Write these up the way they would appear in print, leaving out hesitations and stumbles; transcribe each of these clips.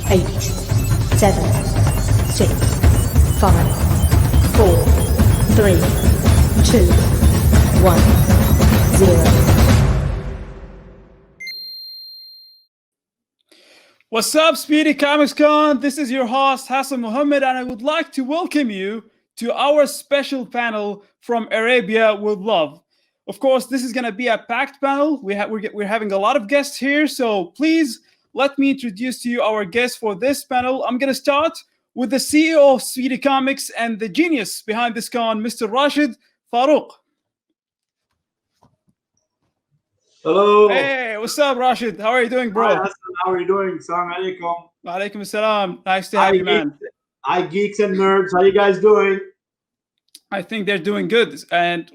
8, 7, 6, 5, 4, 3, 2, 1, 0. What's up, Speedy Comics Con? This is your host, Mohamed, and I would like to welcome you to our special panel from Arabia with Love. Of course, this is going to be a packed panel. We're having a lot of guests here, so please let me introduce to you our guests for this panel. I'm going to start with the CEO of Speedy Comics and the genius behind this con, Mr. Rashid Farooq. Hello. Hey, what's up, Rashid? How are you doing, bro? Hi, Hassan. How are you doing? Assalamu alaikum. Wa alaikum assalam. Nice to have you, man. Hi, geeks and nerds. How you guys doing? I think they're doing good. And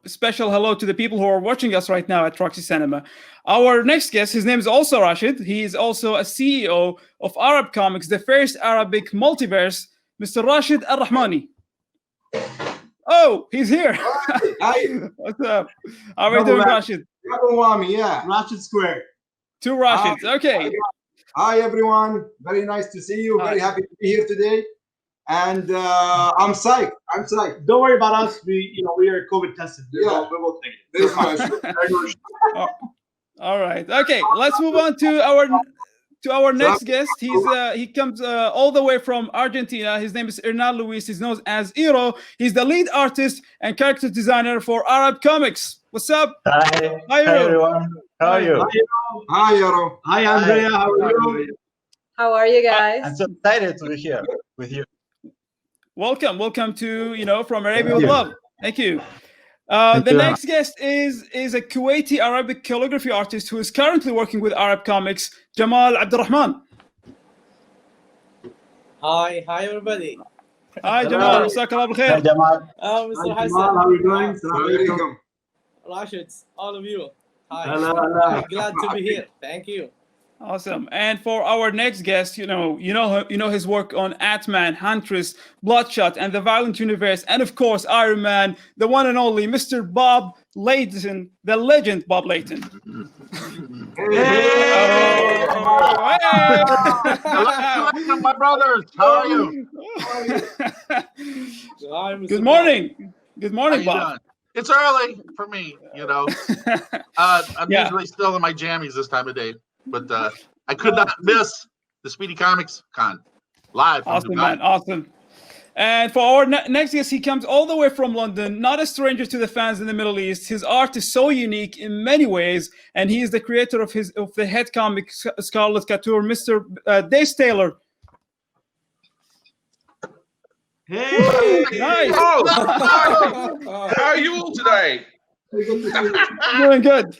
special hello to the people who are watching us right now at Roxy Cinema. Our next guest, his name is also Rashid. He is also a CEO of Arab Comics, the first Arabic multiverse, Mr. Rashid Al-Rahmani. Oh, he's here. Hi. What's up? How are you doing, Rashid? Yeah, Rashid Square. Two Rashids. Okay. Hi, everyone. Very nice to see you. Very happy to be here today. And I'm psyched. Don't worry about us. We are COVID tested. Yeah. We will take it. All right. Okay. Let's move on to our next guest. He comes all the way from Argentina. His name is Hernan Lewis. He's known as Iro. He's the lead artist and character designer for Arab Comics. What's up? Hi. Hi, everyone. How are you? Hi, Yaro. Hi, Andrea. How are you? How are you guys? I'm so excited to be here with you. Welcome to from Arabia with Love. Thank you. The next guest is a Kuwaiti Arabic calligraphy artist who is currently working with Arab Comics, Jamal Abdulrahman. Hi everybody. Hi Jamal. Jazakallah bil Hi, khair. Jamal. Mr. Hi, Hassan. Jamal. How are you doing? Assalamu alaikum. Rashid, all of you. Hi. Hello. I'm glad to be here. Thank you. Awesome. And for our next guest, you know his work on Ant-Man, Huntress, Bloodshot, and the Valiant universe, and of course Iron Man, the one and only Mr. Bob Layton, the legend Bob Layton. Hey. Hello, my brothers. How are you? Hi, Mr. Good morning. Good morning, How you Bob. doing? It's early for me, I'm Yeah. usually still in my jammies this time of day, but I could not miss the Speedy Comics Con live from Awesome, Dubai. man. Awesome. And for our next guest, he comes all the way from London, not a stranger to the fans in the Middle East. His art is so unique in many ways, and he is the creator of the head comic Scarlett Couture, Mr. Dace Taylor. Hey. Nice. Oh, how are you all today? Doing good.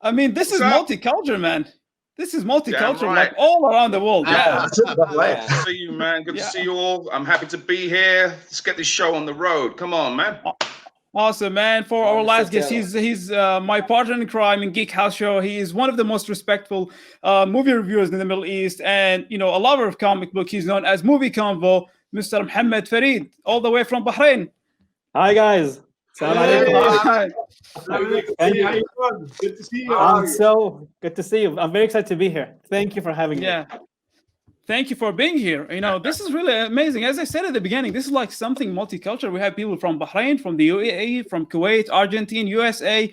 I mean, this is multicultural, man. This is multicultural, Damn right. like all around the world. Yeah. Good to see you, man. Good to see you all. I'm happy to be here. Let's get this show on the road. Come on, man. Awesome, man. For our Mr. last guest, Taylor. he's my partner in crime in Geek House Show. He is one of the most respectful movie reviewers in the Middle East, and a lover of comic book. He's known as Movie Convo, Mr. Mohamed Farid, all the way from Bahrain. Hi guys. Salam alaikum. Hi. How you doing? Good to see you. I'm so good to see you. I'm very excited to be here. Thank you for having me. Yeah. Thank you for being here. This is really amazing. As I said at the beginning, this is like something multicultural. We have people from Bahrain, from the UAE, from Kuwait, Argentina, USA,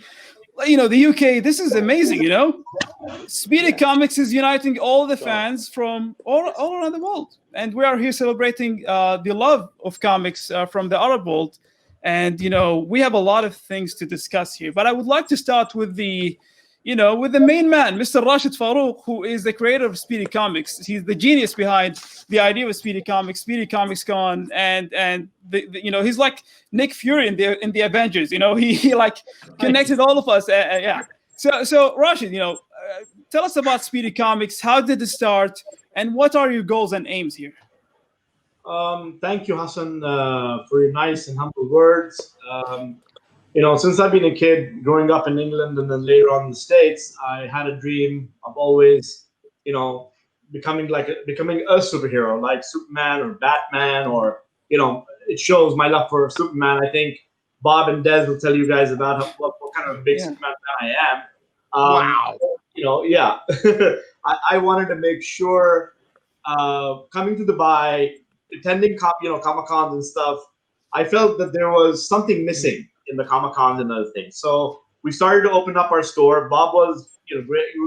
the UK. This is amazing, Speedy Comics is uniting all the fans from all around the world. And we are here celebrating the love of comics from the Arab world. And, we have a lot of things to discuss here. But I would like to start with the main man, Mr. Rashid Farooq, who is the creator of Speedy Comics. He's the genius behind the idea of Speedy Comics Con, and he's like Nick Fury in the Avengers. He like connected all of us. Yeah. So Rashid, tell us about Speedy Comics. How did it start, and what are your goals and aims here? Thank you, Hassan, for your nice and humble words. Since I've been a kid growing up in England and then later on in the States, I had a dream of always, becoming a superhero like Superman or Batman, or, it shows my love for Superman. I think Bob and Des will tell you guys about what kind of a big Superman fan I am. Wow. Yeah. I wanted to make sure coming to Dubai, attending Comic Cons and stuff, I felt that there was something missing in the Comic Cons and other things. So we started to open up our store. Bob was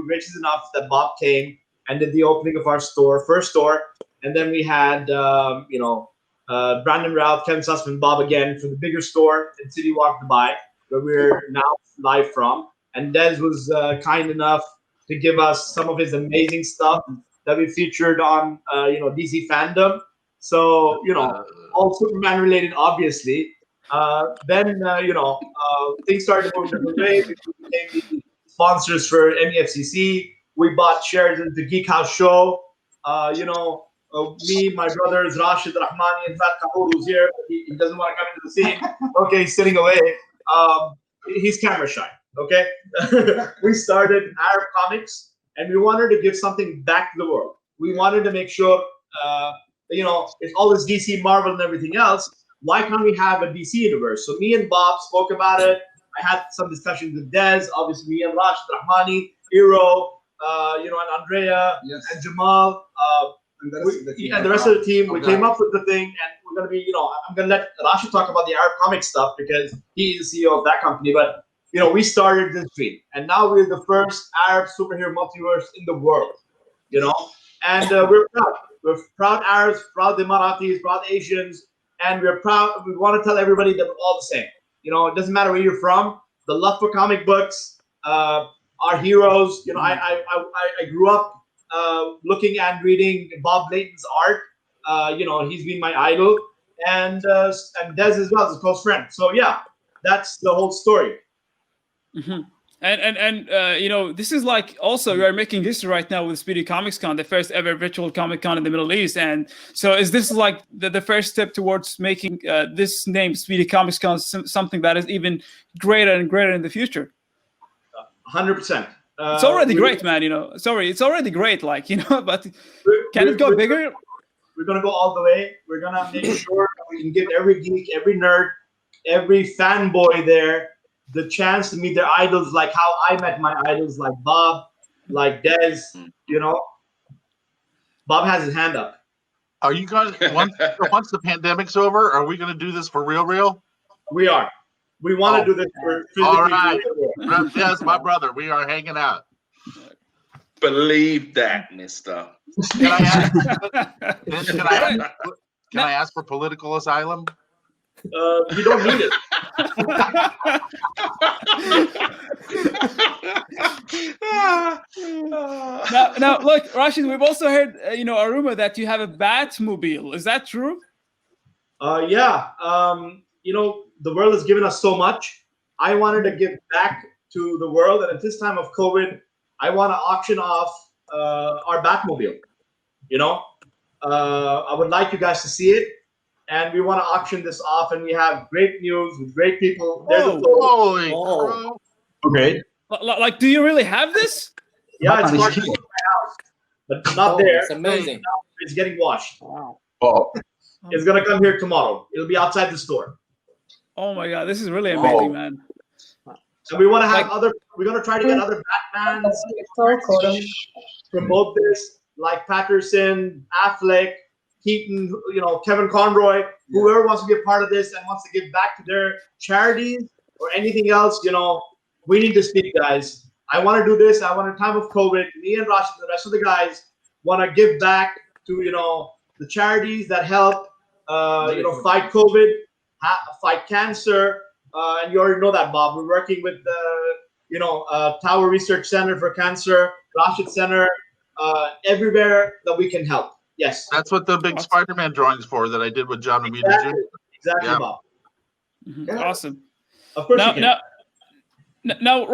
gracious enough that Bob came and did the opening of our first store, and then we had Brandon Ralph, Ken Sussman, Bob again for the bigger store in City Walk, Dubai, where we're now live from. And Des was kind enough to give us some of his amazing stuff that we featured on DC Fandom. So all Superman related, obviously. Then things started going different ways. We became the sponsors for MEFCC. We bought shares in the Geek House show. Me, my brothers, Rashid Rahmani, and Fat Kapoor, who's here. He doesn't want to come into the scene. Okay, he's sitting away. He's camera shy. Okay. We started Arab Comics, and we wanted to give something back to the world. We wanted to make sure, it's all this DC, Marvel, and everything else. Why can't we have a DC universe? So me and Bob spoke about it. I had some discussions with Des, obviously me and Rashid Rahmani, Hero, and Andrea, and Jamal, and the rest of the team. We came up with the thing, and we're going to be, I'm going to let Rashid talk about the Arab Comics stuff because he's the CEO of that company. But, we started this dream, and now we're the first Arab superhero multiverse in the world, and we're proud. We're proud Arabs, proud Emiratis, proud Asians, and we're proud. We want to tell everybody that we're all the same. It doesn't matter where you're from. The love for comic books, our heroes. I grew up looking and reading Bob Layton's art. He's been my idol, and Des as well as a close friend. So yeah, that's the whole story. Mm-hmm. And this is like also you are making history right now with Speedy Comics Con, the first ever virtual Comic Con in the Middle East. And so is this like the first step towards making this name Speedy Comics Con something that is even greater and greater in the future? 100%. It's already great, man. It's already great. But can it go bigger? We're gonna go all the way. We're gonna make sure that we can give every geek, every nerd, every fanboy there the chance to meet their idols, like how I met my idols, like Bob, like Des. Bob has his hand up. Are you guys once the pandemic's over? Are we going to do this for real? We are. We want to do this for physically. All right. Yes, my brother. We are hanging out. Believe that, Mister. Can I ask for political asylum? You don't need it. now, look, Rashid, we've also heard, a rumor that you have a Batmobile. Is that true? Yeah. The world has given us so much. I wanted to give back to the world, and at this time of COVID, I want to auction off our Batmobile. I would like you guys to see it. And we want to auction this off, and we have great news with great people. Okay. Like, do you really have this? Yeah, it's parked in my house, but not there. It's amazing. It's getting washed. Wow. Oh. It's gonna come here tomorrow. It'll be outside the store. Oh my God, this is really amazing, man. So we want to have we're gonna try to get other Batmans from both this, like Patterson, Affleck, Keaton, Kevin Conroy, whoever wants to be a part of this and wants to give back to their charities or anything else, we need to speak, guys. I want to do this. I want a time of COVID. Me and Rashid, the rest of the guys, want to give back to, the charities that help, fight COVID, fight cancer. And you already know that, Bob. We're working with the, Tower Research Center for Cancer, Rashid Center, everywhere that we can help. Yes, that's what the big Spider-Man drawings for that I did with John Romita Jr. Exactly, yeah. Bob. Mm-hmm. Awesome. Of course, now,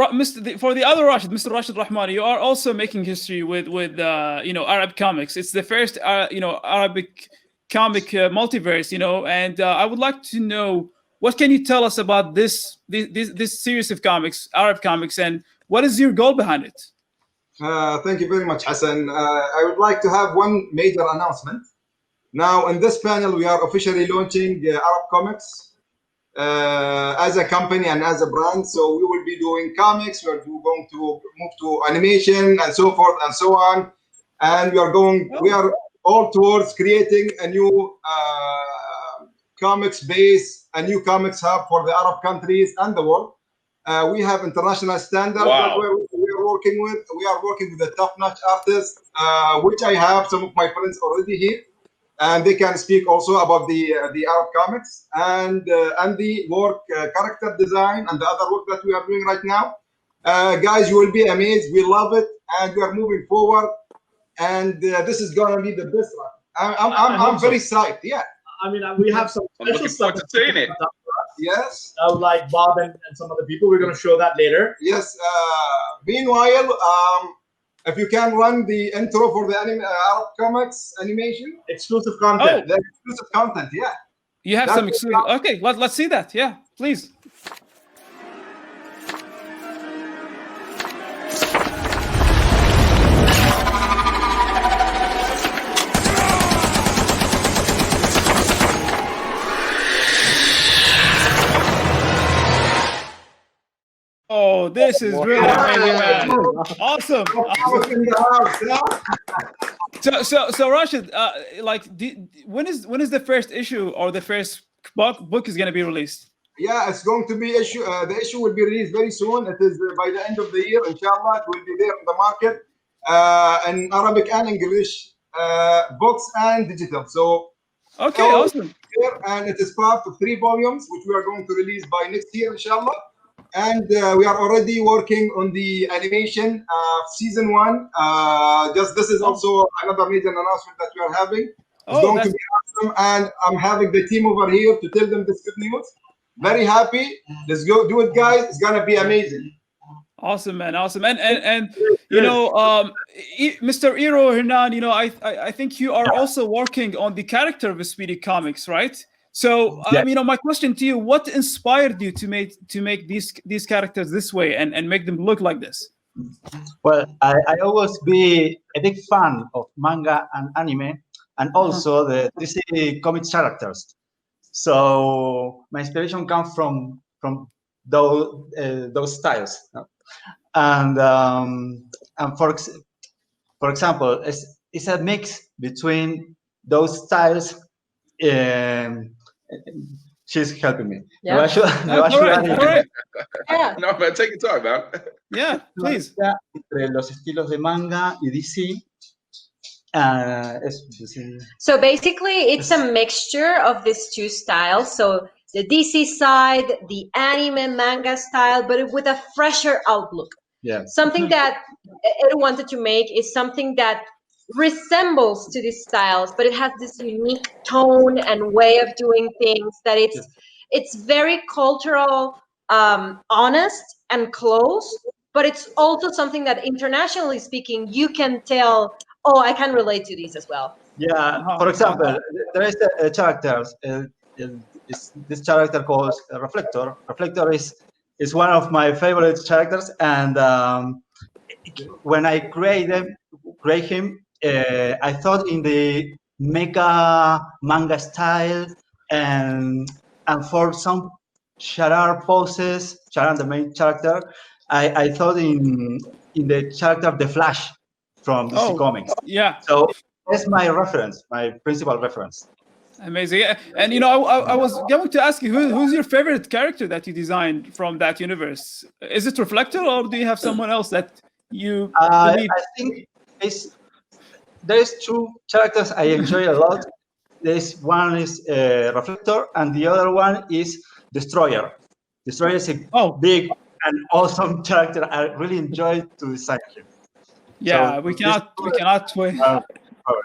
for the other Rashid, Mr. Rashid Rahmani, you are also making history with Arab comics. It's the first Arabic comic multiverse, and I would like to know what can you tell us about this series of comics, Arab comics, and what is your goal behind it? Thank you very much, Hassan. I would like to have one major announcement. Now, in this panel, we are officially launching Arab Comics as a company and as a brand. So we will be doing comics. We're going to move to animation and so forth and so on. And we are all towards creating a new comics base, a new comics hub for the Arab countries and the world. We have international standards that we are working with. We are working with the top-notch artists, which I have some of my friends already here, and they can speak also about the Arab comics and the work, character design, and the other work that we are doing right now. Guys, you will be amazed. We love it, and we are moving forward. And this is gonna be the best one. I'm very psyched. Yeah. I mean, we have some I'm looking forward to seeing it. Yes. Like Bob and some other people. We're going to show that later. Yes. Meanwhile, if you can run the intro for the Arab comics animation, Exclusive content. the exclusive content. Yeah. You have some exclusive. Okay, let's see that. Yeah, please. Oh, this is really amazing, man! Awesome. So Rashid, like, when is the first issue or the first book is going to be released? Yeah, it's going to be issue. The issue will be released very soon. It is by the end of the year, inshallah. It will be there in the market in Arabic and English, books and digital. So okay, awesome. And it is part of 3 volumes, which we are going to release by next year, inshallah. And we are already working on the animation of season 1. Just this is also another major announcement that we are having. It's going to be awesome, and I'm having the team over here to tell them this good news. Very happy. Let's go do it, guys. It's gonna be amazing. Awesome, man. Awesome. And you know, Mr. Hernan, you know, I think you are also working on the character of Speedy Comics, right? So, you know, my question to you: what inspired you to make these characters this way and make them look like this? Well, I always be a big fan of manga and anime, and also the DC Comics characters. So my inspiration comes from those styles, and for example, it's a mix between those styles. She's helping me. Yeah. All right. Yeah. No, man, take your time, man. Yeah, please. Entre los estilos de manga y DC. So basically, it's a mixture of these 2 styles. So the DC side, the anime manga style, but with a fresher outlook. Yeah. Something that Ed wanted to make is something that resembles to these styles, but it has this unique tone and way of doing things that it's very cultural, honest and close, but it's also something that internationally speaking, you can tell, oh, I can relate to these as well. Yeah, for example, there is a character, this character called Reflector. Reflector is one of my favorite characters, and when I create him, I thought in the mecha manga style, and for some Sharar poses, Sharar the main character, I thought in the character The Flash from DC Comics. Yeah. So that's my reference, my principal reference. Amazing. Yeah. And you know, I was going to ask you, who's your favorite character that you designed from that universe? Is it Reflector, or do you have someone else that you believe? I think there's 2 characters I enjoy a lot. There's one is Reflector, and the other one is Destroyer. Destroyer is a big and awesome character. I really enjoy to design him. Yeah, so we cannot wait.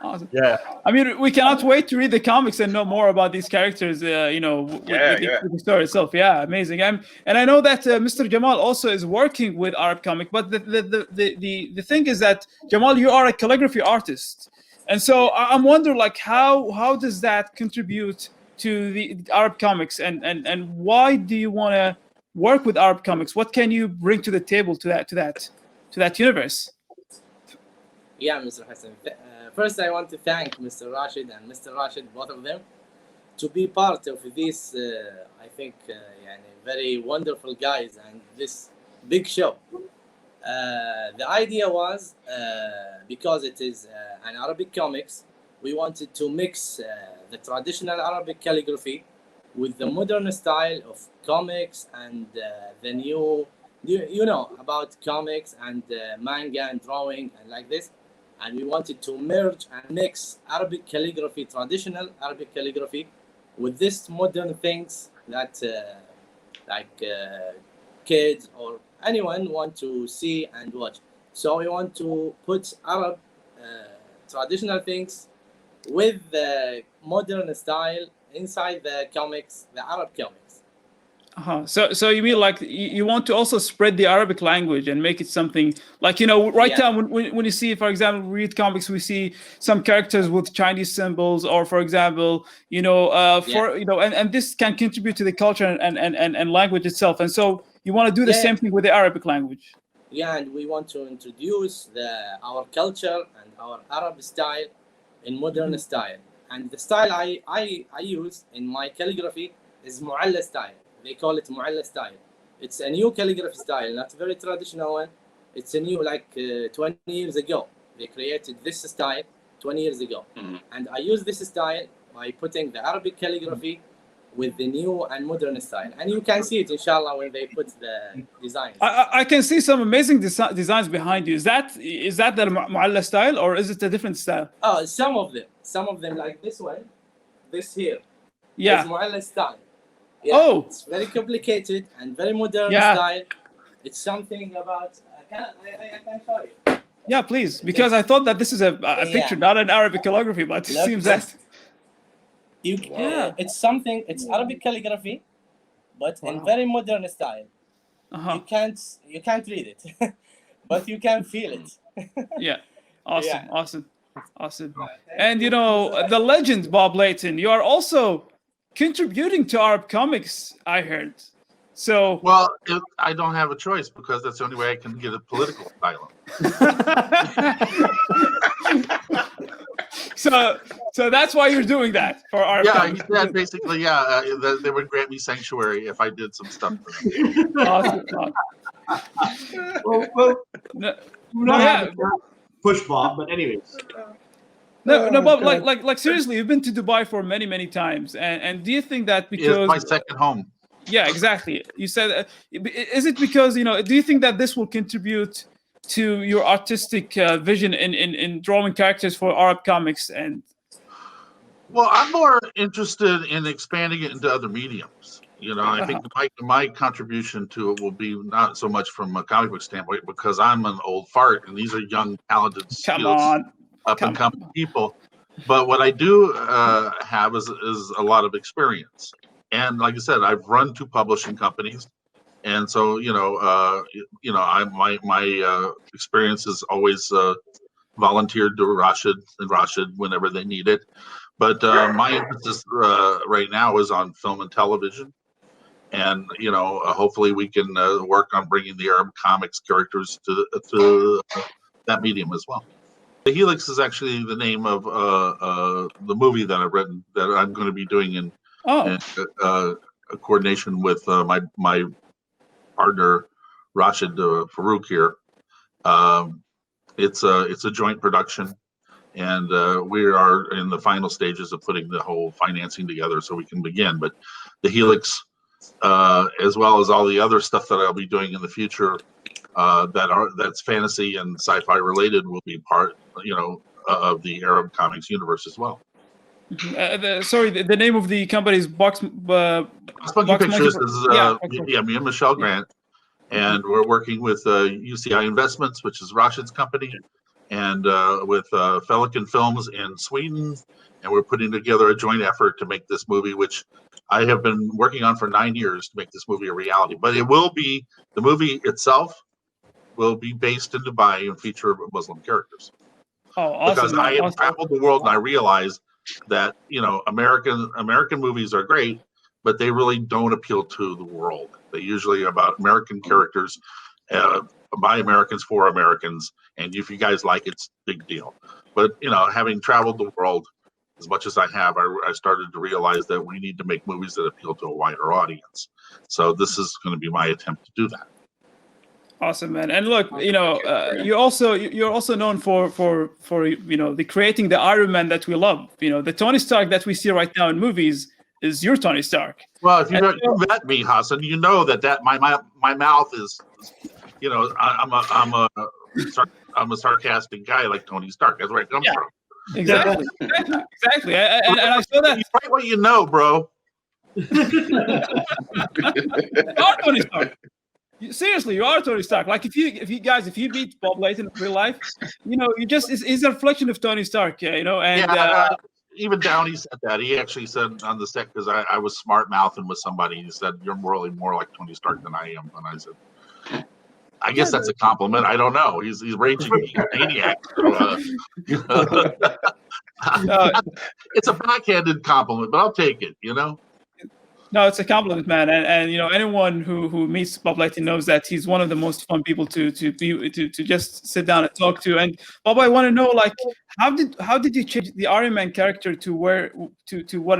Awesome. Yeah, I mean, we cannot wait to read the comics and know more about these characters. You know, with the story itself. Yeah, amazing. And I know that Mr. Jamal also is working with Arab comic. But the thing is that, Jamal, you are a calligraphy artist, and so I'm wondering, like, how does that contribute to the Arab comics, and why do you want to work with Arab comics? What can you bring to the table to that universe? Yeah, Mr. Hassan. First, I want to thank Mr. Rashid and Mr. Rashid, both of them, to be part of this, I think, very wonderful guys and this big show. The idea was, because it is an Arabic comics, we wanted to mix the traditional Arabic calligraphy with the modern style of comics and the new, you know, about comics and manga and drawing and like this. And we wanted to merge and mix Arabic calligraphy, traditional Arabic calligraphy, with this modern things that kids or anyone want to see and watch. So we want to put Arab traditional things with the modern style inside the comics, the Arab comics. So you mean like you want to also spread the Arabic language and make it something like, you know, right now when you see, for example, we read comics, we see some characters with Chinese symbols, or for example, you know, you know, and this can contribute to the culture and language itself. And so you want to do the same thing with the Arabic language. Yeah, and we want to introduce our culture and our Arab style in modern style. And the style I use in my calligraphy is Mu'alla style. They call it Mu'alla style. It's a new calligraphy style, not a very traditional one. It's a new, like 20 years ago. They created this style 20 years ago. And I use this style by putting the Arabic calligraphy with the new and modern style. And you can see it, inshallah, when they put the designs. I can see some amazing designs behind you. Is that the Mu'alla style, or is it a different style? Oh, some of them like this one, this here. Yeah. It's Mu'alla style. Yeah, oh, it's very complicated and very modern style. It's something about. I can show you. Yeah, please, because I thought that this is a picture, not an Arabic calligraphy, but it seems that. It's something. It's Arabic calligraphy, but in very modern style. You can't read it, but you can feel it. Yeah, awesome. And you know, the legend Bob Layton, you are also contributing to Arab comics, I heard. So well, I don't have a choice because that's the only way I can get a political asylum. So that's why you're doing that for Arab comics. He said basically, they would grant me sanctuary if I did some stuff for them. Awesome. Push Bob, but anyways. No, Bob. Like seriously, you've been to Dubai for many times, and do you think that because it's my second home? Yeah, exactly. You said, is it because, you know? Do you think that this will contribute to your artistic vision in drawing characters for Arab comics? And well, I'm more interested in expanding it into other mediums. You know, I think my contribution to it will be not so much from a comic book standpoint, because I'm an old fart and these are young, talented, up and coming people. But what I do have is a lot of experience. And like I said, I've run 2 publishing companies, and so my experience is always volunteered to Rashid whenever they need it. But my emphasis right now is on film and television, and hopefully we can work on bringing the Arab comics characters to that medium as well. The Helix is actually the name of the movie that I've written that I'm going to be doing in a coordination with my partner Rashid Farooq here. It's a joint production, and we are in the final stages of putting the whole financing together so we can begin. But the Helix, as well as all the other stuff that I'll be doing in the future, that's fantasy and sci-fi related, will be part of the Arab comics universe as well. The name of the company is Box Monkey Pictures. Me and Michelle Grant, and we're working with UCI Investments, which is Rashid's company, and with Felican Films in Sweden, and we're putting together a joint effort to make this movie, which I have been working on for 9 years to make this movie a reality. But the movie itself will be based in Dubai and feature Muslim characters. Oh, awesome! Because I have traveled the world and I realized that American movies are great, but they really don't appeal to the world. They usually are about American characters, by Americans for Americans, and if you guys like it, it's a big deal. But having traveled the world as much as I have, I started to realize that we need to make movies that appeal to a wider audience. So this is going to be my attempt to do that. Awesome, man. And look, you're also known for the creating the Iron Man that we love. The Tony Stark that we see right now in movies is your Tony Stark. Well, if you've met me, Hassan, you know that my mouth is, I'm a sarcastic guy like Tony Stark. That's where it comes from. Exactly. And I saw that. You write what you know, bro. You are Tony Stark. Seriously, you are Tony Stark. Like if you meet Bob Layton in real life, it's a reflection of Tony Stark. Even Downey said that. He actually said on the set, because I was smart mouthing with somebody. He said, "You're really more like Tony Stark than I am." And I said, "I guess that's a compliment. I don't know. He's raging maniac." It's a backhanded compliment, but I'll take it. No, it's a compliment, man. And anyone who meets Bob Layton knows that he's one of the most fun people to just sit down and talk to. And Bob, I want to know, like, how did you change the Iron Man character to what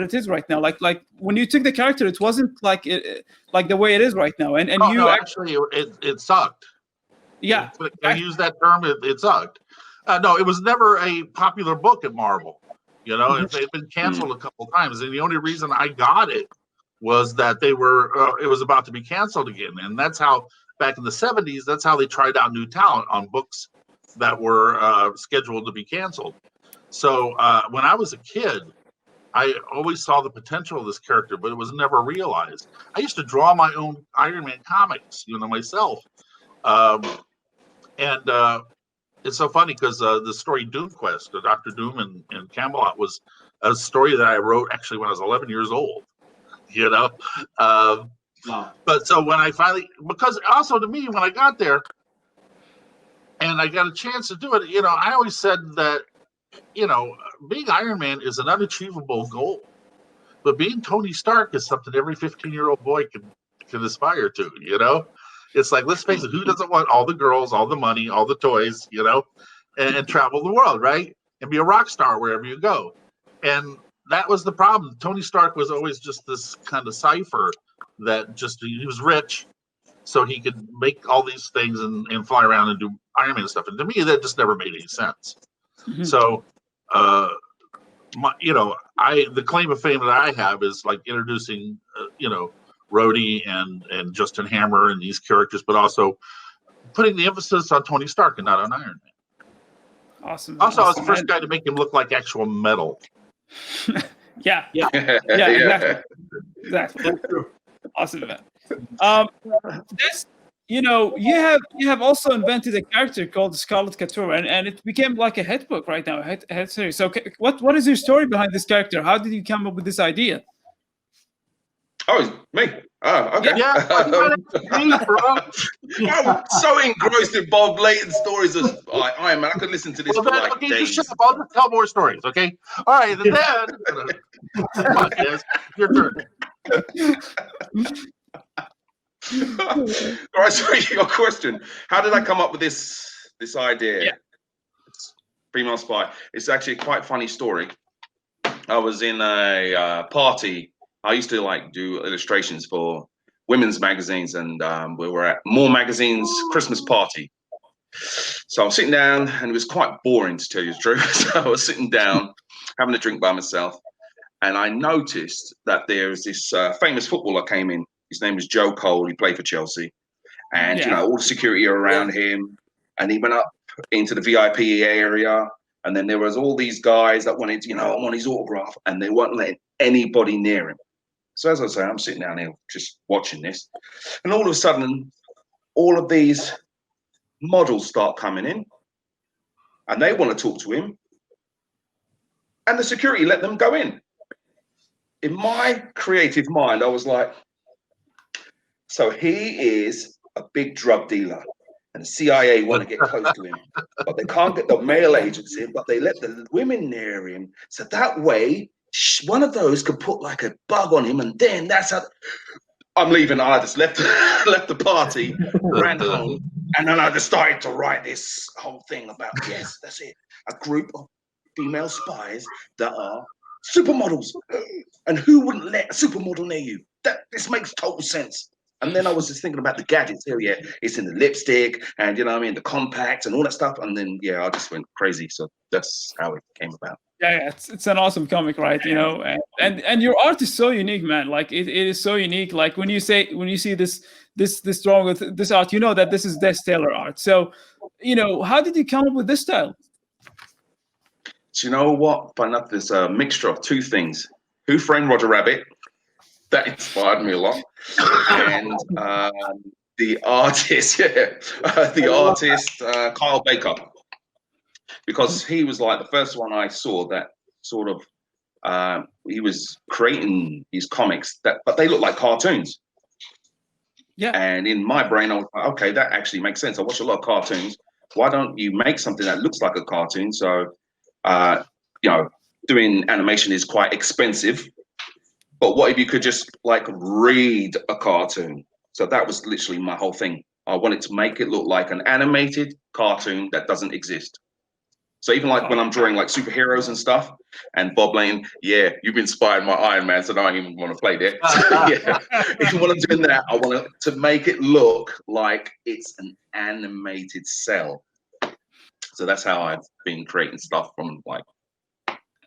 it is right now? Like when you took the character, it wasn't like the way it is right now. And actually it sucked. Yeah, I use that term. It sucked. No, it was never a popular book at Marvel. They've been canceled a couple times, and the only reason I got it was that it was about to be canceled again. And that's how, back in the 70s, that's how they tried out new talent on books that were scheduled to be canceled. So when I was a kid, I always saw the potential of this character, but it was never realized. I used to draw my own Iron Man comics, myself. It's so funny because the story Doom Quest, the Dr. Doom and Camelot, was a story that I wrote actually when I was 11 years old. Wow. But so when I finally, because also to me, when I got there and I got a chance to do it, I always said that, being Iron Man is an unachievable goal, but being Tony Stark is something every 15-year-old boy can aspire to, It's like, let's face it, who doesn't want all the girls, all the money, all the toys, and travel the world, right? And be a rock star wherever you go. And that was the problem. Tony Stark was always just this kind of cipher that he was rich, so he could make all these things and fly around and do Iron Man stuff. And to me, that just never made any sense. Mm-hmm. So, the claim of fame that I have is like introducing, Rhodey and Justin Hammer and these characters, but also putting the emphasis on Tony Stark and not on Iron Man. Awesome. Also, I was the first guy to make him look like actual metal. Yeah, exactly. Awesome, man. You have also invented a character called Scarlett Couture, and it became like a hit book right now, a hit series. So, what is your story behind this character? How did you come up with this idea? Oh, it's me. Oh, okay. Yeah, I'm so engrossed in Bob Layton's stories of Iron Man. I could listen to this for like days. Just shut up. I'll just tell more stories, okay? All right, and then yes, your turn. All right, so your question: how did I come up with this idea? Yeah. Female spy. It's actually a quite funny story. I was in a party. I used to do illustrations for women's magazines, and we were at More Magazine's Christmas party. So I was sitting down, and it was quite boring, to tell you the truth. So I was sitting down, having a drink by myself, and I noticed that there was this famous footballer came in. His name was Joe Cole. He played for Chelsea, and all the security around him, and he went up into the VIP area. And then there was all these guys that wanted, I want his autograph, and they weren't letting anybody near him. So as I say, I'm sitting down here just watching this, and all of a sudden, all of these models start coming in, and they want to talk to him, and the security let them go in. In my creative mind, I was like, so he is a big drug dealer, and the CIA want to get close to him, but they can't get the male agents in, but they let the women near him, so that way, one of those could put like a bug on him, and then that's how I'm leaving. I just left the party, ran home, and then I just started to write this whole thing about, yes, that's it, a group of female spies that are supermodels, and who wouldn't let a supermodel near you? This makes total sense. And then I was just thinking about the gadgets. Oh yeah, it's in the lipstick, and you know what I mean, the compact and all that stuff. And then yeah, I just went crazy. So that's how it came about. Yeah, it's an awesome comic, right? You know, and your art is so unique, man. Like it is so unique. Like when you see this drawing with this art, you know that this is Des Taylor art. So, you know, how did you come up with this style? Do you know what? But enough, there's a mixture of two things. Who Framed Roger Rabbit? That inspired me a lot, and the artist, Kyle Baker, because he was like the first one I saw that sort of he was creating these comics but they look like cartoons. Yeah. And in my brain, I was like, okay, that actually makes sense. I watch a lot of cartoons. Why don't you make something that looks like a cartoon? So, you know, doing animation is quite expensive. But what if you could just like read a cartoon? So that was literally my whole thing. I wanted to make it look like an animated cartoon that doesn't exist. So even like when I'm drawing like superheroes and stuff, and Bob Layton, yeah, you've inspired my Iron Man, so now I don't even want to play there. Yeah. Even when I'm doing that, I want to make it look like it's an animated cell. So that's how I've been creating stuff from like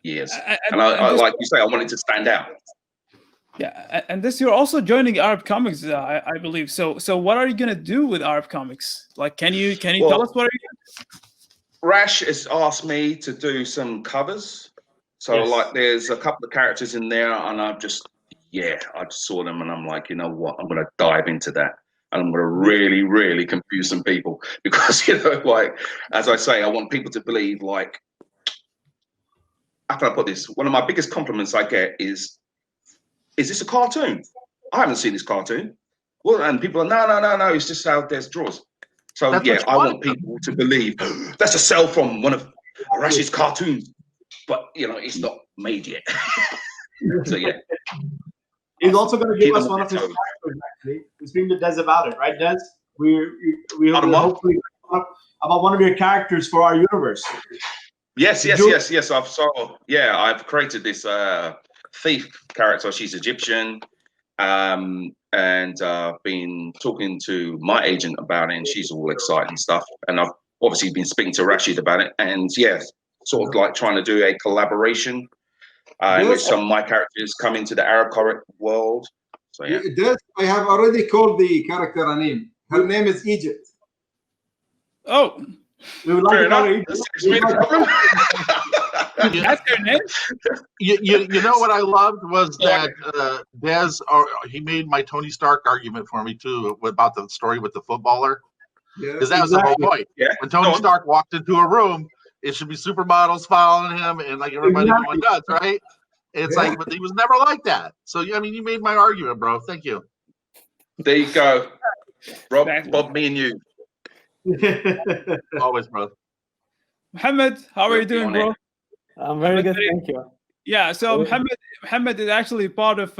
years. And I like you say, I wanted to stand out. Yeah, and this you're also joining Arab Comics, I believe. So what are you gonna do with Arab Comics? Like, can you tell us what are you doing? Rash has asked me to do some covers. So like there's a couple of characters in there, and I just saw them and I'm like, you know what, I'm gonna dive into that. And I'm gonna really, really confuse some people because, you know, like as I say, I want people to believe, like, how can I put this? One of my biggest compliments I get is this a cartoon? I haven't seen this cartoon. Well, and people are, no, it's just how Des draws. So that's I want people to believe that's a cell from one of Rashid's cartoons, but you know, it's not made yet. So yeah. He's also going to give us one of his characters, actually. We're speaking to Des about it, right, Des? We hopefully about one of your characters for our universe. Yes. I've created this thief character. She's Egyptian, and been talking to my agent about it, and she's all excited and stuff. And I've obviously been speaking to Rashid about it, and sort of like trying to do a collaboration in which some of my characters come into the Arab comic world. So yeah, I have already called the character a name. Her name is Egypt. Oh, we would like to call her That's her name. You know what I loved was that Des, he made my Tony Stark argument for me too about the story with the footballer. Because that was the whole point. Yeah. When Tony Stark walked into a room, it should be supermodels following him and like everybody going nuts, right? It's like, but he was never like that. So I mean, you made my argument, bro. Thank you. There you go, Rob, Bob, me and you. Always, bro. Mohamed, how are you doing, bro? I'm very good, thank you. Yeah, so Mohamed is actually part of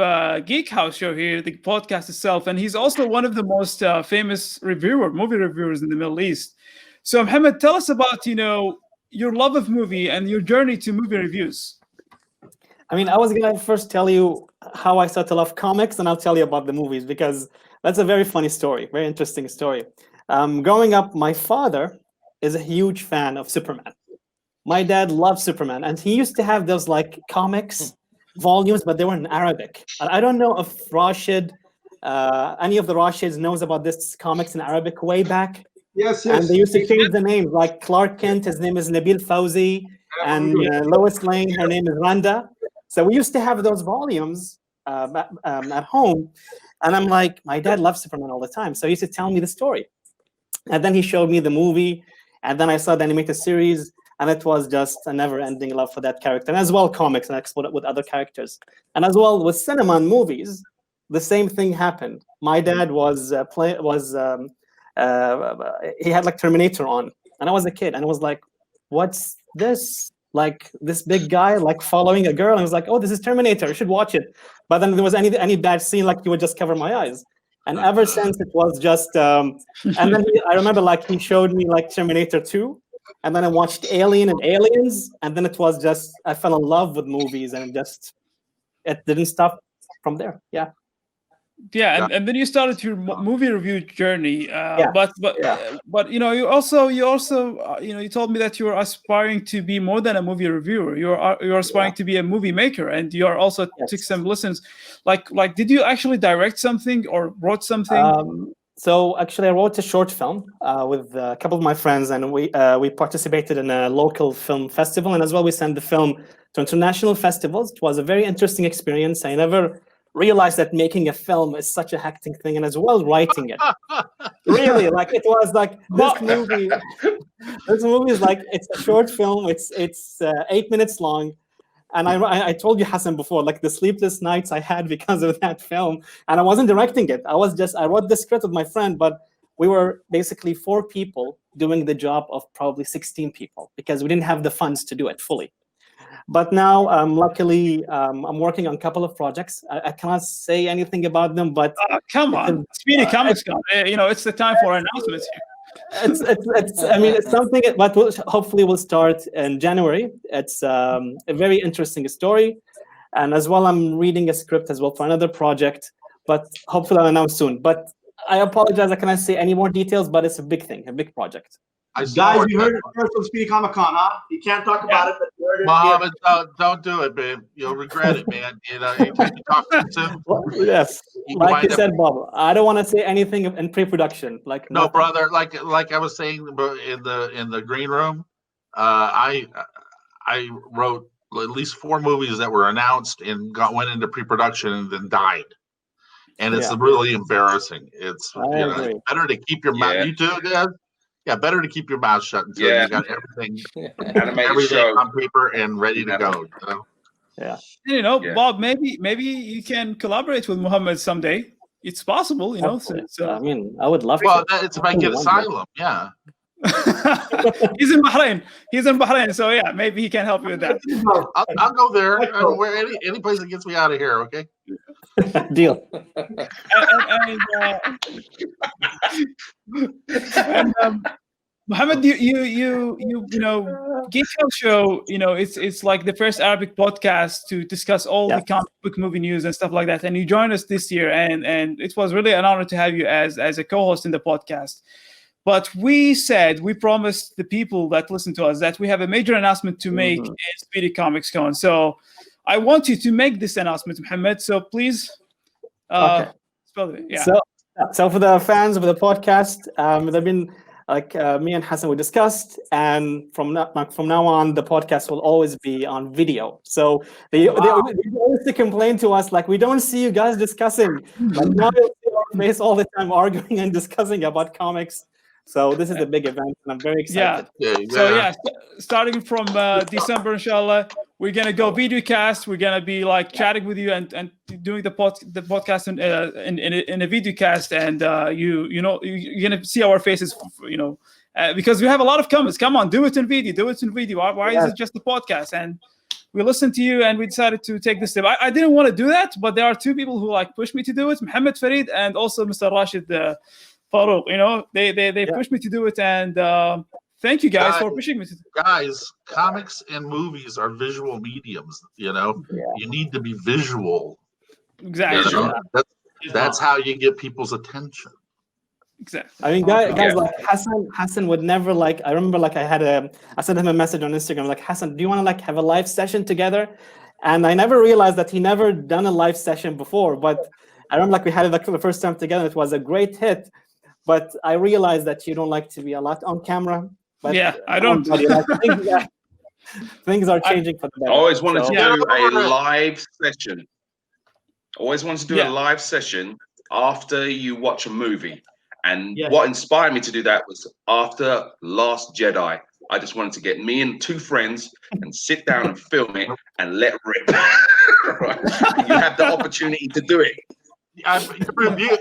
Geek House show here, the podcast itself, and he's also one of the most famous movie reviewers in the Middle East. So Mohamed, tell us about, you know, your love of movie and your journey to movie reviews. I mean, I was gonna first tell you how I started to love comics, and I'll tell you about the movies because that's a very funny story, very interesting story. Growing up, my father is a huge fan of Superman. My dad loves Superman, and he used to have those like comics volumes, but they were in Arabic. And I don't know if Rashid, any of the Rashids knows about this comics in Arabic way back. Yes. And they used to change the names, like Clark Kent, his name is Nabil Fawzi, and Lois Lane, her name is Randa. So we used to have those volumes at home, and I'm like, my dad loves Superman all the time, so he used to tell me the story. And then he showed me the movie, and then I saw the animated series, and it was just a never-ending love for that character, and as well comics, and I explored it with other characters. And as well with cinema and movies, the same thing happened. My dad he had like Terminator on, and I was a kid, and I was like, what's this? Like this big guy like following a girl, and I was like, oh, this is Terminator, you should watch it. But then there was any bad scene, like you would just cover my eyes. And ever since it was just and then I remember like he showed me like Terminator 2, and then I watched Alien and Aliens, and then it was just I fell in love with movies, and it didn't stop from there. Yeah. Yeah, and then you started your movie review journey. Yeah. But you know, you also you know, you told me that you are aspiring to be more than a movie reviewer. You're aspiring to be a movie maker, and you are also took some lessons. Like did you actually direct something or wrote something? So actually, I wrote a short film with a couple of my friends, and we participated in a local film festival, and as well we sent the film to international festivals. It was a very interesting experience. I never realized that making a film is such a hectic thing, and as well writing it. Really, like it was like this movie. This movie is like, it's a short film. It's 8 minutes long. And I told you, Hassan, before, like the sleepless nights I had because of that film, and I wasn't directing it. I wrote the script with my friend, but we were basically 4 people doing the job of probably 16 people because we didn't have the funds to do it fully. But now, luckily, I'm working on a couple of projects. I cannot say anything about them, but come on, Speedy Comics Con. You know, it's the time for announcements here. It's I mean, it's something, but hopefully will start in January. It's a very interesting story, and as well, I'm reading a script as well for another project. But hopefully, I'll announce soon. But I apologize, I cannot say any more details. But it's a big thing, a big project. Guys, you heard it first from Speedy Comics Con, huh? You can't talk about it, but you heard it. Mohamed, don't do it, man. You'll regret it, man. You know, anytime you talk to him. Yes, like you said, Bob. I don't want to say anything in pre-production. Like no, brother. Like I was saying in the green room, I wrote at least 4 movies that were announced and went into pre-production and then died. And it's really embarrassing. It's better to keep your mouth. You too, guys. Yeah, better to keep your mouth shut until you got everything on paper and ready to go. You know? Yeah. You know, Bob, maybe you can collaborate with Mohamed someday. It's possible, you know. So I mean, I would love to. Well, it's if I get asylum, yeah. He's in Bahrain, so yeah, maybe he can help you with that. I'll go there. Any place that gets me out of here, okay? Deal. Mohamed, you know, Geek Show, you know, it's like the first Arabic podcast to discuss all the comic book movie news and stuff like that. And you joined us this year, and it was really an honor to have you as a co-host in the podcast. But we promised the people that listen to us that we have a major announcement to make in Speedy Comics Con. So I want you to make this announcement, Mohamed. So please, spell it. Yeah. So for the fans of the podcast, there've been like me and Hassan we discussed, and from now on, the podcast will always be on video. So they used to complain to us like, we don't see you guys discussing. Like now you'll see our face all the time arguing and discussing about comics. So this is a big event, and I'm very excited. So starting from December, inshallah, we're gonna go video cast. We're gonna be like chatting with you and doing the podcast in a video cast, and you know you're gonna see our faces, you know, because we have a lot of comments. Come on, do it in video. Why is it just the podcast? And we listened to you, and we decided to take this step. I didn't want to do that, but there are 2 people who like pushed me to do it: Mohamed Farid and also Mr. Rashid Farooq. You know, they pushed me to do it, and thank you guys for pushing me to do it. Guys, comics and movies are visual mediums. You know, you need to be visual. Exactly. You know? That's how you get people's attention. Exactly. I mean, guys like Hassan would never like. I remember like I sent him a message on Instagram like, Hassan, do you want to like have a live session together? And I never realized that he never done a live session before. But I remember like we had it like for the first time together. It was a great hit. But I realized that you don't like to be a lot on camera. But I don't. Things are changing for the better. I always wanted to do a live session. Always wanted to do a live session after you watch a movie. And what inspired me to do that was after Last Jedi. I just wanted to get me and 2 friends and sit down and film it and let rip. You have the opportunity to do it.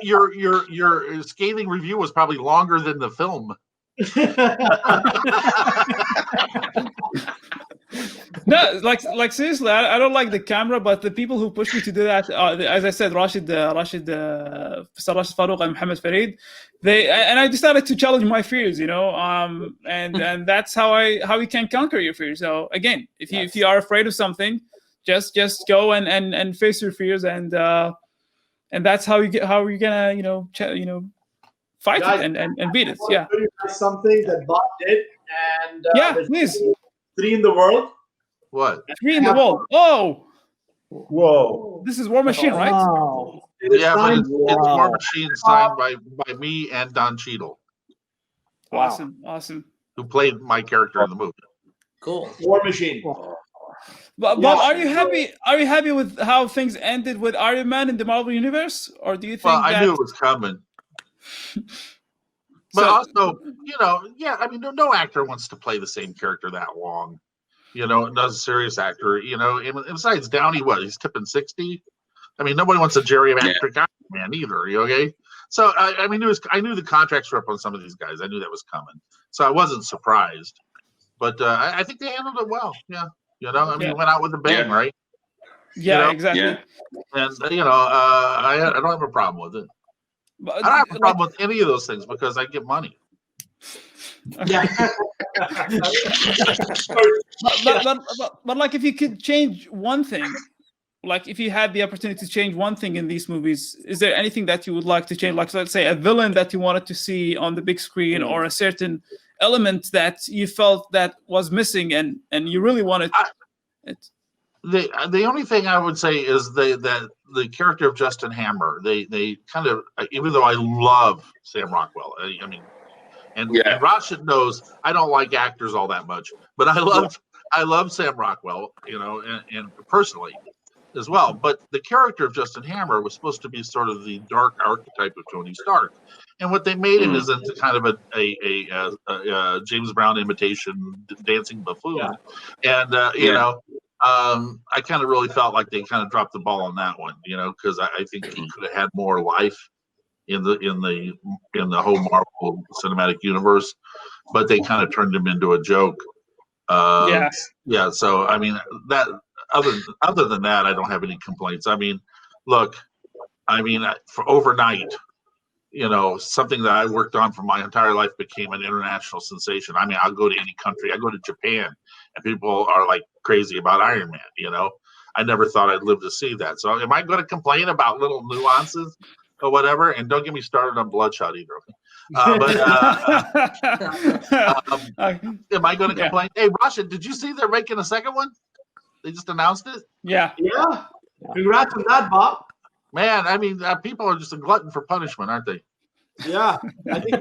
Your scathing review was probably longer than the film. No, like seriously, I don't like the camera, but the people who pushed me to do that, as I said, Rashid Farooq and Mohamed Farid, and I decided to challenge my fears, you know, and that's how you can conquer your fears. So again, if you are afraid of something, just go and face your fears, and and that's how you're gonna fight Guys, it and beat it. I Yeah. want to tell you guys something that Bob did, and Yeah, there's please. 3 in the world. What? 3 in the world. Oh, Whoa. this is War Machine, right? Wow. It is Yeah, but signed- it's War Machine signed by me and Don Cheadle, Wow. Awesome. who played my character in the movie. Cool. War Machine. But Yeah. Bob, are you happy? Are you happy with how things ended with Iron Man in the Marvel Universe, or do you think Well, that? I knew it was coming. But also, yeah, I mean, no actor wants to play the same character that long. Not a serious actor. And besides Downey, he's tipping 60. I mean, nobody wants a geriatric Iron Man either. Okay, so I mean, I knew the contracts were up on some of these guys. I knew that was coming, so I wasn't surprised. But I think they handled it well. Yeah, I mean, went out with a bang, Yeah. right? Yeah, exactly. Yeah. And I don't have a problem with it. But, I don't have a problem with any of those things because I get money. Yeah. but like, if you could change one thing, like if you had the opportunity to change one thing in these movies, is there anything that you would like to change? Like, let's say a villain that you wanted to see on the big screen, or a certain element that you felt that was missing and you really wanted it. The only thing I would say is that the character of Justin Hammer, they kind of, even though I love Sam Rockwell, I mean, and Rashid knows I don't like actors all that much, but I love Sam Rockwell, and personally as well. But the character of Justin Hammer was supposed to be sort of the dark archetype of Tony Stark, and what they made him is into kind of a James Brown imitation dancing buffoon, and I kind of really felt like they kind of dropped the ball on that one, because I think he could have had more life in the whole Marvel Cinematic Universe, but they kind of turned him into a joke. Yeah. So I mean, that other than that, I don't have any complaints. I mean, look, for overnight, something that I worked on for my entire life became an international sensation. I mean, I'll go to any country. I go to Japan, and people are like crazy about Iron Man. I never thought I'd live to see that. So am I going to complain about little nuances or whatever? And don't get me started on Bloodshot either. Am I going to complain? Hey, Rashid, did you see they're making a second one? They just announced it. Yeah. Congrats on that, Bob. Man, I mean, people are just a glutton for punishment, aren't they? Yeah, I think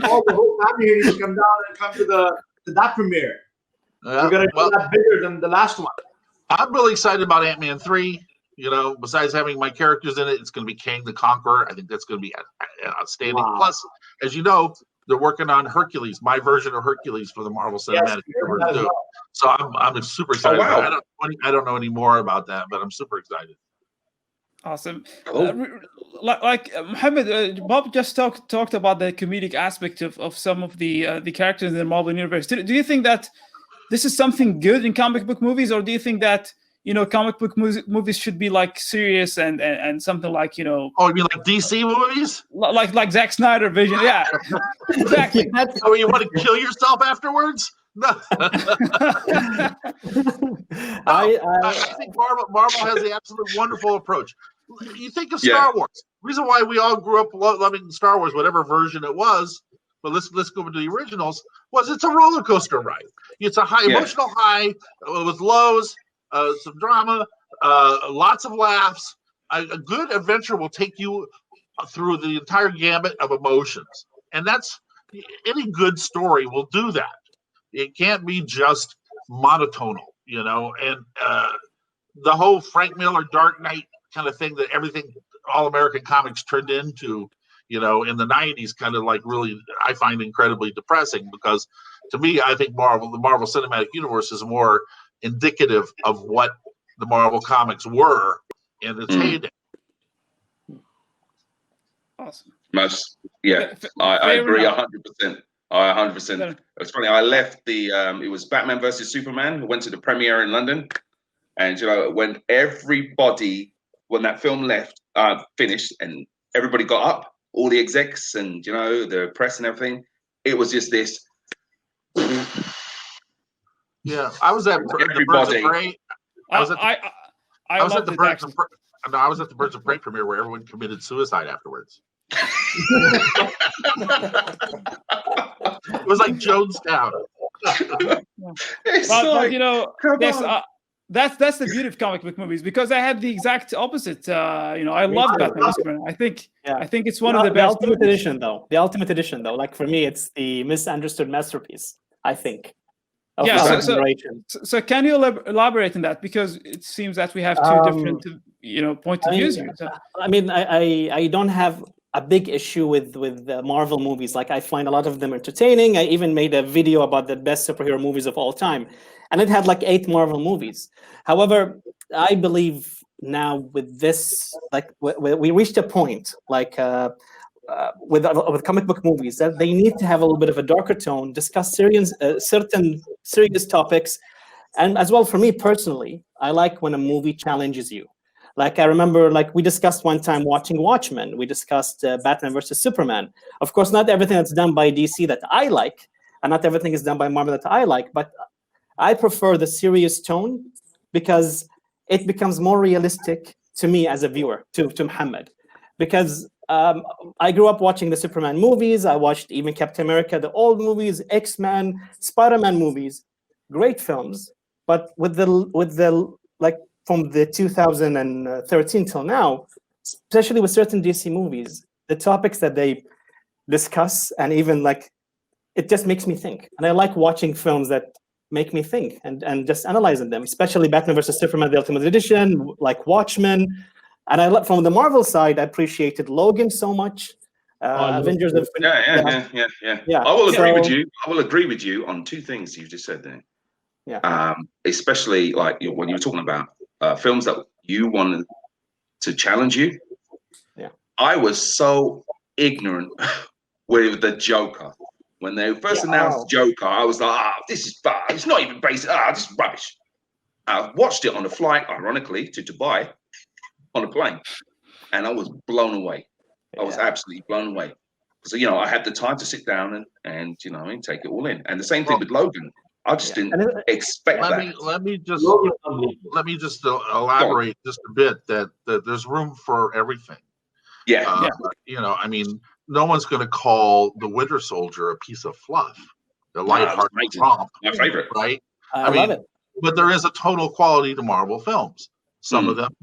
all the whole family here needs to come down and come to that premiere. We're gonna do that bigger than the last one. I'm really excited about Ant-Man 3. Besides having my characters in it, it's going to be Kang the Conqueror. I think that's going to be outstanding. Wow. Plus, as you know, they're working on Hercules, my version of Hercules for the Marvel Cinematic Universe too. So I'm super excited. Oh, wow. I don't know any more about that, but I'm super excited. Awesome. Like Mohamed, Bob just talked about the comedic aspect of some of the characters in the Marvel Universe. Do you think that this is something good in comic book movies, or do you think that comic book movies should be like serious and something like Oh, you mean like DC movies? Like Zack Snyder Vision? Yeah, exactly. Oh, you want to kill yourself afterwards? No. I think Marvel has the absolute wonderful approach. You think of Star Wars. The reason why we all grew up loving Star Wars, whatever version it was, but let's go into the originals, was it's a roller coaster ride. It's a high emotional high with lows, some drama, lots of laughs. A good adventure will take you through the entire gamut of emotions, and that's any good story will do that. It can't be just monotonal, and the whole Frank Miller Dark Knight kind of thing that everything all American comics turned into, in the 90s, kind of like really, I find incredibly depressing, because to me, I think the Marvel Cinematic Universe is more indicative of what the Marvel comics were in its heyday. Awesome. I agree 100%. 100%. It's funny. I left it was Batman versus Superman. I went to the premiere in London, and when that film finished, and everybody got up, all the execs and the press and everything, it was just this. Yeah, I was at the Birds of Prey. I was at the No, I was at the Birds of Prey premiere where everyone committed suicide afterwards. It was like Jonestown. But you know, that's the beauty of comic book movies, because I had the exact opposite. You know, I love Batman v Superman. I think it's one of the best. The ultimate edition though, like for me, it's the misunderstood masterpiece, I think. Yeah. So can you elaborate on that? Because it seems that we have two different, you know, points of views here. So. I mean, I don't have a big issue with the Marvel movies. Like, I find a lot of them entertaining. I even made a video about the best superhero movies of all time, and it had like 8 Marvel movies. However, I believe now with this, like we reached a point, like with comic book movies, that they need to have a little bit of a darker tone, discuss certain serious topics, and as well for me personally, I like when a movie challenges you. Like, I remember, like, we discussed one time watching Watchmen. We discussed Batman versus Superman. Of course, not everything that's done by DC that I like, and not everything is done by Marvel that I like, but I prefer the serious tone because it becomes more realistic to me as a viewer, to Mohamed. Because I grew up watching the Superman movies. I watched even Captain America, the old movies, X-Men, Spider-Man movies, great films. But with the like, from the 2013 till now, especially with certain DC movies, the topics that they discuss, and even like, it just makes me think. And I like watching films that make me think and just analyzing them, especially Batman versus Superman, the Ultimate Edition, like Watchmen. And I from the Marvel side, I appreciated Logan so much. Avengers. Yeah. I will agree with you. I will agree with you on 2 things you just said there. Yeah. Especially like when you were talking about films that you wanted to challenge you. Yeah. I was so ignorant with the Joker. When they first announced Joker, I was like, this is bad. It's not even basic. This is rubbish. I watched it on the flight, ironically, to Dubai on a plane, and I was blown away. I was absolutely blown away. So, you know, I had the time to sit down and you know, and take it all in. And the same thing with Logan. I just didn't expect that. Let me just elaborate just a bit that there's room for everything. Yeah. You know, I mean, no one's going to call the Winter Soldier a piece of fluff. The lighthearted romp, my favorite, right? I love it. But there is a total quality to Marvel films. Some of them,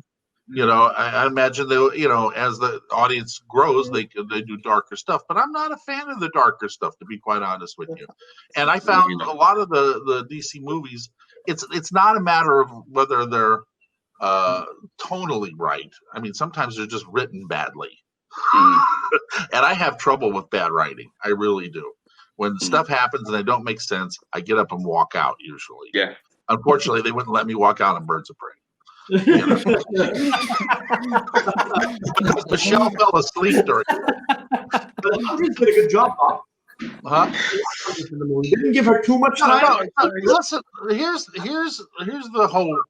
you know, I imagine they'll, you know, as the audience grows, they do darker stuff. But I'm not a fan of the darker stuff, to be quite honest with you. And I found a lot of the DC movies, it's not a matter of whether they're tonally right. I mean, sometimes they're just written badly. And I have trouble with bad writing. I really do. When stuff happens and they don't make sense, I get up and walk out usually. Yeah. Unfortunately, they wouldn't let me walk out on Birds of Prey. You know? Because Michelle fell asleep during it. But Huntress did a good job, Bob. Huh? Didn't give her too much time. No, listen, here's the whole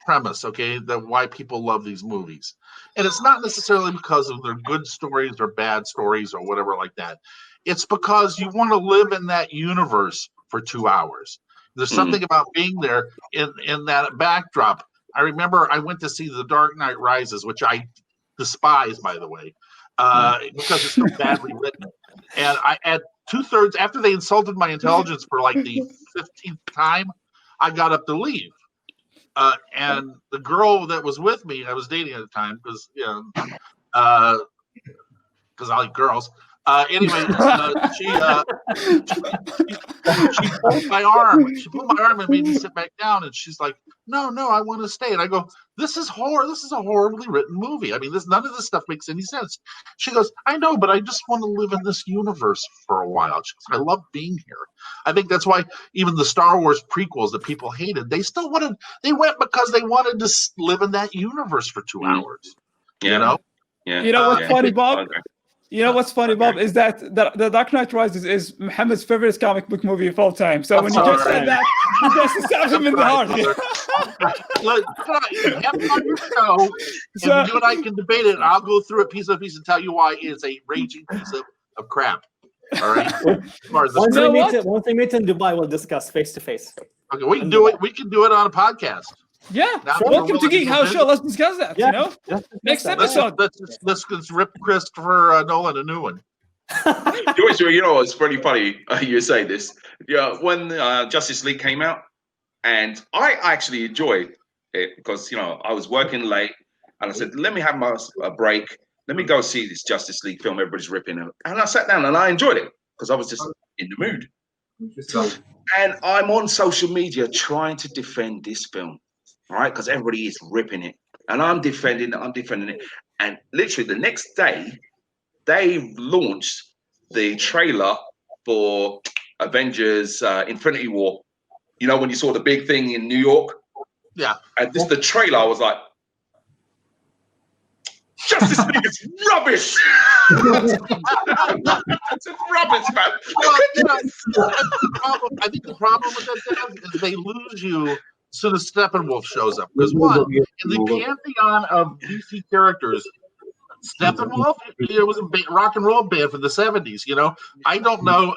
premise, okay, that why people love these movies. And it's not necessarily because of their good stories or bad stories or whatever like that. It's because you want to live in that universe for 2 hours. There's something about being there in that backdrop. I remember I went to see The Dark Knight Rises, which I despise, by the way, because it's so badly written. And I, at 2/3, after they insulted my intelligence for like the 15th time, I got up to leave. And the girl that was with me, I was dating at the time, because I like girls. Anyway, she pulled my arm. She pulled my arm and made me sit back down. And she's like, "No, I want to stay." And I go, "This is horror. This is a horribly written movie. I mean, none of this stuff makes any sense." She goes, "I know, but I just want to live in this universe for a while." She goes, "I love being here." I think that's why even the Star Wars prequels that people hated, they still wanted. They went because they wanted to live in that universe for 2 hours. Yeah. You know. Yeah. You know what's funny, Bob? You know what's funny, Bob, is that the Dark Knight Rises is Mohamed's favorite comic book movie of all time. So when you just said that, you just stabbed him in the heart. Look, have me on your show, and you and I can debate it. I'll go through it piece by piece and tell you why it's a raging piece of crap. All right. Once we meet in Dubai, we'll discuss face to face. Okay, we can do it. We can do it on a podcast. Yeah. Now Welcome we're to willing Geek go House visit. Show. Let's discuss that. Yeah, You know, next episode. Let's rip Christopher Nolan a new one. You know, it's pretty funny you say this. Yeah, when Justice League came out, and I actually enjoyed it because, you know, I was working late, and I said, let me have a break. Let me go see this Justice League film. Everybody's ripping it. And I sat down and I enjoyed it because I was just in the mood. And I'm on social media trying to defend this film, right? Because everybody is ripping it. And I'm defending it. And literally the next day, they launched the trailer for Avengers Infinity War. You know, when you saw the big thing in New York? Yeah. And this the trailer, I was like, Justice League is rubbish. It's rubbish, man. Well, you know, I think the problem with that is they lose you as soon as Steppenwolf shows up. Because one, in the pantheon of DC characters, Steppenwolf, it was a rock and roll band from the 70s, you know. I don't know.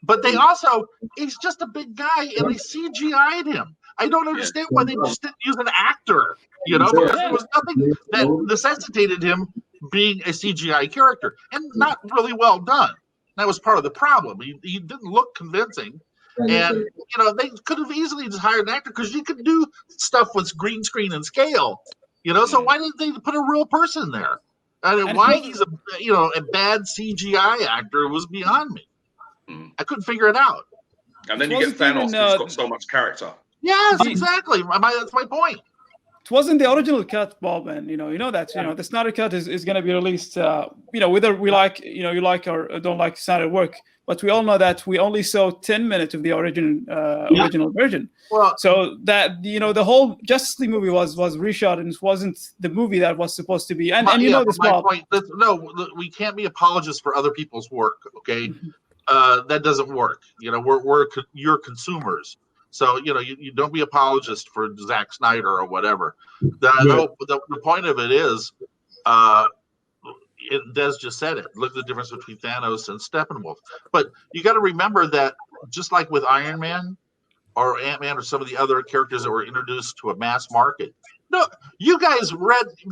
But they also, he's just a big guy and they CGI'd him. I don't understand why they just didn't use an actor, you know, because there was nothing that necessitated him being a CGI character, and not really well done. That was part of the problem. He didn't look convincing, and you know they could have easily just hired an actor because you could do stuff with green screen and scale, you know. So why didn't they put a real person there? And why he's a bad CGI actor was beyond me. I couldn't figure it out. And then you get Thanos, who's got so much character. Yes, exactly. That's my point. It wasn't the original cut, Bob, and you know that the Snyder cut is going to be released. Whether we like you like or don't like Snyder work, but we all know that we only saw 10 minutes of the original version. Well, so that the whole Justice League movie was reshot, and it wasn't the movie that was supposed to be. And you know this, Bob. Point, no, we can't be apologists for other people's work. Okay, that doesn't work. You know, you're consumers. So, you know, you don't be apologist for Zack Snyder or whatever. The point of it is, Des just said it. Look at the difference between Thanos and Steppenwolf. But you got to remember that just like with Iron Man or Ant-Man or some of the other characters that were introduced to a mass market. No, you guys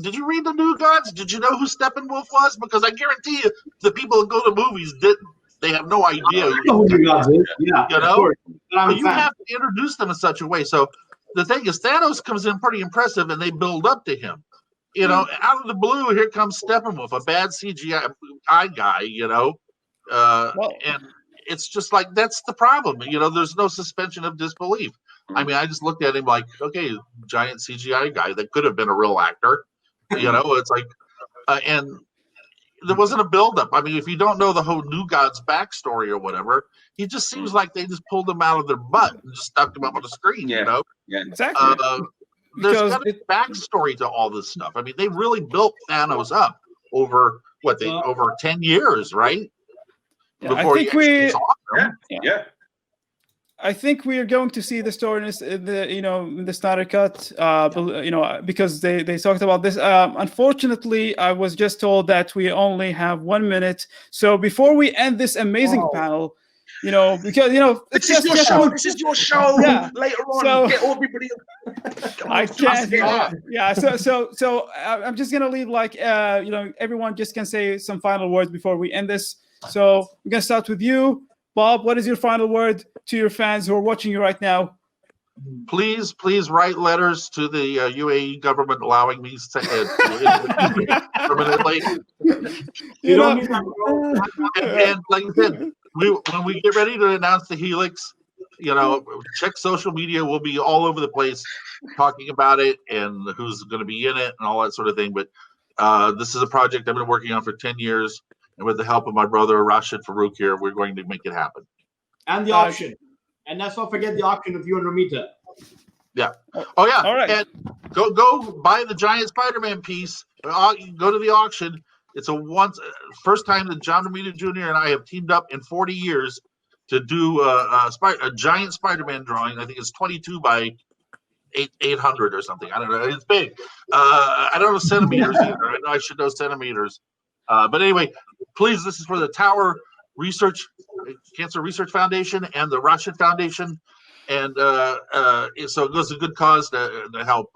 did you read the New Gods? Did you know who Steppenwolf was? Because I guarantee you the people that go to movies didn't. They have no idea. I know who you guys is. Yeah, you know, but you have to introduce them in such a way. So the thing is, Thanos comes in pretty impressive, and they build up to him. You know, out of the blue, here comes Steppenwolf, a bad CGI guy. You know, and it's just like that's the problem. You know, there's no suspension of disbelief. I mean, I just looked at him like, okay, giant CGI guy that could have been a real actor. You know, it's like, and. There wasn't a buildup. I mean, if you don't know the whole New Gods backstory or whatever, he just seems like they just pulled him out of their butt and just stuck him up on the screen. You know, exactly. There's got to be backstory to all this stuff. I mean, they really built Thanos up over over 10 years, right? Yeah, before I think yeah. I think we are going to see the story in the Snyder cut, because they talked about this. Unfortunately, I was just told that we only have 1 minute. So before we end this amazing panel, because this is your show. This is your show. Yeah. Later on, so, get everybody. I can't. Yeah. So I'm just gonna leave everyone just can say some final words before we end this. So we're gonna start with you, Bob. What is your final word to your fans who are watching you right now? Please write letters to the UAE government allowing me permanently. And like I said, when we get ready to announce the Helix, check social media. We'll be all over the place talking about it and who's going to be in it and all that sort of thing. But this is a project I've been working on for 10 years. And with the help of my brother, Rashid Farooq here, we're going to make it happen. And the auction. And let's not forget the auction of you and Ramita. Yeah. Oh, yeah. All right. And go buy the giant Spider-Man piece. Go to the auction. It's first time that John Romita Jr. and I have teamed up in 40 years to do a giant Spider-Man drawing. I think it's 22 by 800 or something. I don't know. It's big. I don't know centimeters either. I know I should know centimeters. But anyway, please, this is for the Tower Cancer Research Foundation and the Rashid Foundation. And so it goes to a good cause to help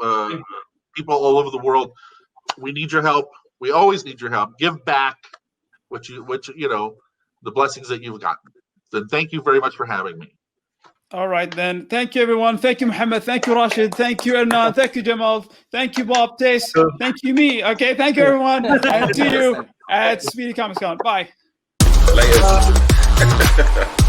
people all over the world. We need your help. We always need your help. Give back which the blessings that you've gotten. So thank you very much for having me. All right, then. Thank you, everyone. Thank you, Mohamed. Thank you, Rashid. Thank you, Hernan. Thank you, Jamal. Thank you, Bob. Taste. Thank you, me. Okay, thank you, everyone. And see you at Speedy Comics Con. Bye. Later.